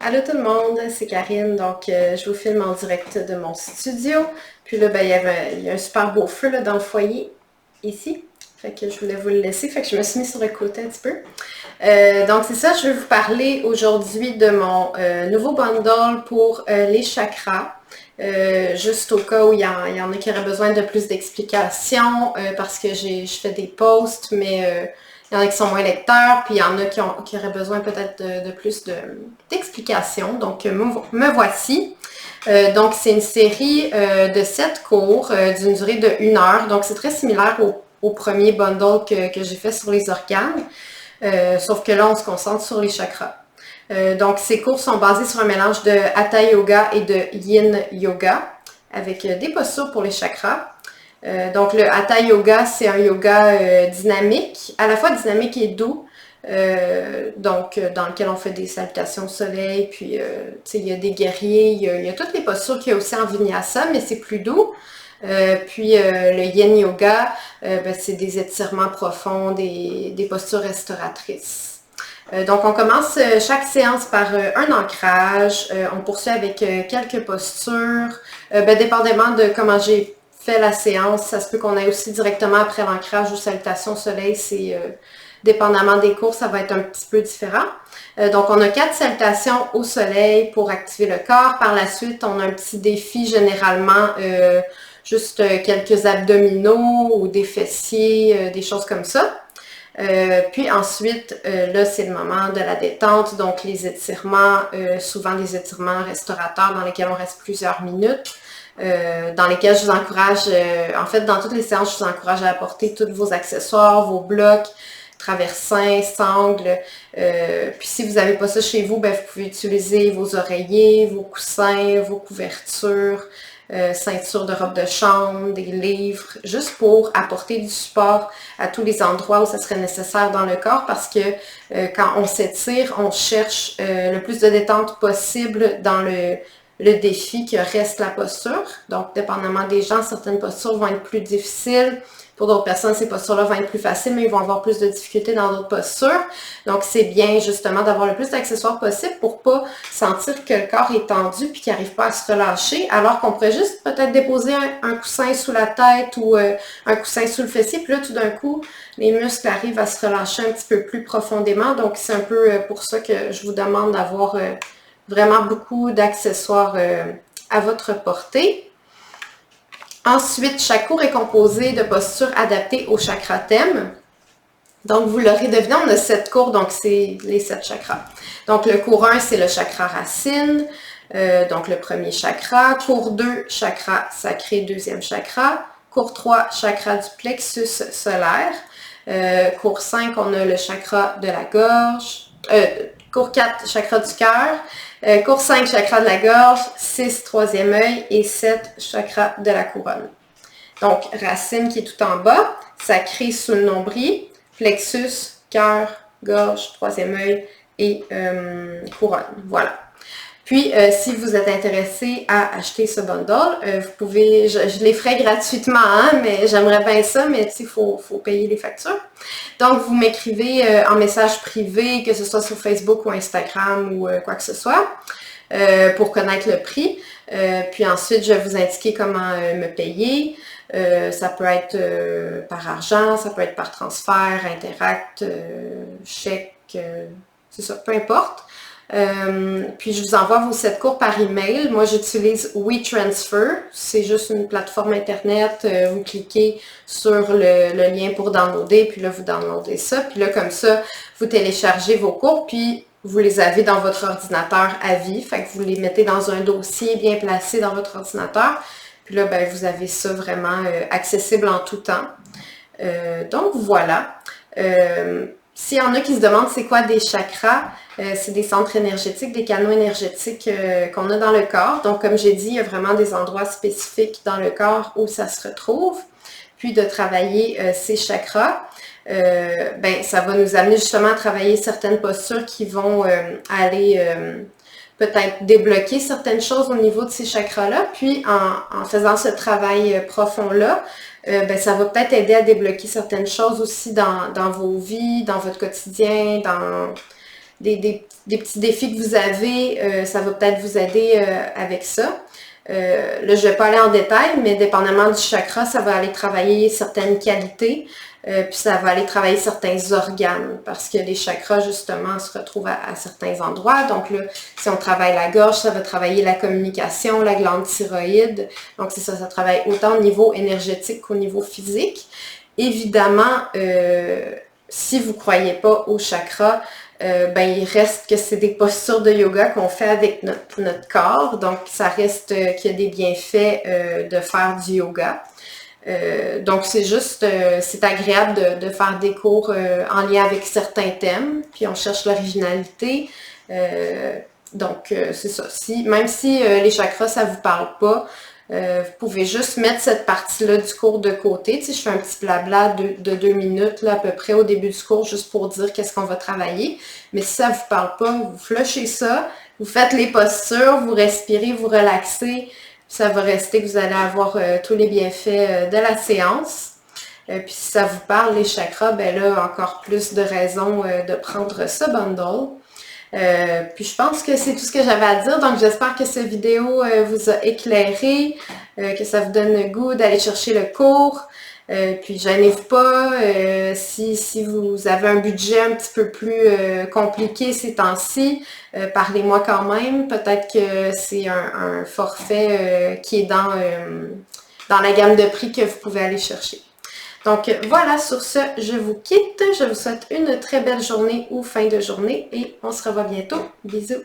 Allô tout le monde, c'est Karine. Donc, je vous filme en direct de mon studio. Puis là, ben, il y a un super beau feu là, dans le foyer, ici. Fait que je voulais vous le laisser. Fait que je me suis mis sur le côté un petit peu. Donc, c'est ça, je vais vous parler aujourd'hui de mon nouveau bundle pour les chakras. Juste au cas où il y en a qui auraient besoin de plus d'explications parce que je fais des posts, mais il y en a qui sont moins lecteurs, puis il y en a qui auraient besoin peut-être de plus d'explications. Donc, me voici. Donc, c'est une série de 7 cours d'une durée de 1 heure. Donc, c'est très similaire au premier bundle que j'ai fait sur les organes. Sauf que là, on se concentre sur les chakras. Donc, ces cours sont basés sur un mélange de Hatha Yoga et de Yin Yoga, avec des postures pour les chakras. Donc, le Hatha Yoga, c'est un yoga dynamique, à la fois dynamique et doux, dans lequel on fait des salutations au soleil, puis il y a des guerriers, il y a toutes les postures qu'il y a aussi en Vinyasa, mais c'est plus doux. Puis le Yin Yoga, c'est des étirements profonds, des postures restauratrices. Donc on commence chaque séance par un ancrage, on poursuit avec quelques postures, dépendamment de comment j'ai fait la séance, ça se peut qu'on aille aussi directement après l'ancrage ou salutation au soleil, c'est dépendamment des cours, ça va être un petit peu différent. Donc on a 4 salutations au soleil pour activer le corps. Par la suite, on a un petit défi généralement juste quelques abdominaux ou des fessiers, des choses comme ça. Puis ensuite, là, c'est le moment de la détente, donc les étirements, souvent des étirements restaurateurs dans lesquels on reste plusieurs minutes, dans lesquels je vous encourage, en fait, dans toutes les séances, je vous encourage à apporter tous vos accessoires, vos blocs, traversins, sangles. Puis si vous n'avez pas ça chez vous, ben, vous pouvez utiliser vos oreillers, vos coussins, vos couvertures, ceinture de robe de chambre, des livres, juste pour apporter du support à tous les endroits où ça serait nécessaire dans le corps parce que quand on s'étire, on cherche le plus de détente possible dans le défi que reste la posture. Donc, dépendamment des gens, certaines postures vont être plus difficiles. Pour d'autres personnes, ces postures-là vont être plus faciles, mais ils vont avoir plus de difficultés dans d'autres postures. Donc, c'est bien justement d'avoir le plus d'accessoires possible pour pas sentir que le corps est tendu puis qu'il n'arrive pas à se relâcher, alors qu'on pourrait juste peut-être déposer un coussin sous la tête ou un coussin sous le fessier. Puis là, tout d'un coup, les muscles arrivent à se relâcher un petit peu plus profondément. Donc, c'est un peu pour ça que je vous demande d'avoir vraiment beaucoup d'accessoires à votre portée. Ensuite, chaque cours est composé de postures adaptées au chakra thème. Donc, vous l'aurez deviné, on a 7 cours, donc c'est les 7 chakras. Donc, le cours 1, c'est le chakra racine, donc le premier chakra. Cours 2, chakra sacré, deuxième chakra. Cours 3, chakra du plexus solaire. Cours 5, on a le chakra de la gorge. Cours 4, chakra du cœur. Cours 5, chakra de la gorge. 6, troisième œil. Et 7, chakra de la couronne. Donc, racine qui est tout en bas. Sacré sous le nombril. Plexus, cœur, gorge, troisième œil et couronne. Voilà. Puis, si vous êtes intéressé à acheter ce bundle, vous pouvez, je les ferai gratuitement, hein, mais j'aimerais bien ça, mais il faut payer les factures. Donc, vous m'écrivez en message privé, que ce soit sur Facebook ou Instagram ou quoi que ce soit, pour connaître le prix. Puis ensuite, je vais vous indiquer comment me payer. Ça peut être par argent, ça peut être par transfert, Interact, chèque, c'est ça, peu importe. Puis je vous envoie vos 7 cours par email. Moi, j'utilise WeTransfer. C'est juste une plateforme internet. Vous cliquez sur le lien pour downloader, puis là, vous downloadez ça. Puis là, comme ça, vous téléchargez vos cours, puis vous les avez dans votre ordinateur à vie. Fait que vous les mettez dans un dossier bien placé dans votre ordinateur. Puis là, ben, vous avez ça vraiment accessible en tout temps. Donc, voilà. S'il y en a qui se demandent c'est quoi des chakras, c'est des centres énergétiques, des canaux énergétiques qu'on a dans le corps. Donc, comme j'ai dit, il y a vraiment des endroits spécifiques dans le corps où ça se retrouve. Puis de travailler ces chakras, ça va nous amener justement à travailler certaines postures qui vont aller peut-être débloquer certaines choses au niveau de ces chakras-là. Puis en faisant ce travail profond-là, ça va peut-être aider à débloquer certaines choses aussi dans vos vies, dans votre quotidien, dans des des petits défis que vous avez, ça va peut-être vous aider avec ça. Là, je ne vais pas aller en détail, mais dépendamment du chakra, ça va aller travailler certaines qualités, puis ça va aller travailler certains organes, parce que les chakras, justement, se retrouvent à certains endroits. Donc là, si on travaille la gorge, ça va travailler la communication, la glande thyroïde. Donc c'est ça, ça travaille autant au niveau énergétique qu'au niveau physique. Évidemment, si vous ne croyez pas au chakra, ben, il reste que c'est des postures de yoga qu'on fait avec notre corps. Donc, ça reste qu'il y a des bienfaits de faire du yoga. Donc, c'est juste, c'est agréable de faire des cours en lien avec certains thèmes. Puis, on cherche l'originalité. Donc, c'est ça. Même si les chakras, ça ne vous parle pas, vous pouvez juste mettre cette partie-là du cours de côté. Tu sais, je fais un petit blabla de 2 minutes là, à peu près au début du cours, juste pour dire qu'est-ce qu'on va travailler. Mais si ça ne vous parle pas, vous flushez ça, vous faites les postures, vous respirez, vous relaxez. Ça va rester que vous allez avoir tous les bienfaits de la séance. Puis si ça vous parle, les chakras, ben là, encore plus de raisons de prendre ce bundle. Puis je pense que c'est tout ce que j'avais à dire. Donc j'espère que cette vidéo vous a éclairé, que ça vous donne le goût d'aller chercher le cours. Puis gênez-vous pas, si vous avez un budget un petit peu plus compliqué ces temps-ci, parlez-moi quand même. Peut-être que c'est un forfait qui est dans la gamme de prix que vous pouvez aller chercher. Donc voilà, sur ce, je vous quitte. Je vous souhaite une très belle journée ou fin de journée et on se revoit bientôt. Bisous!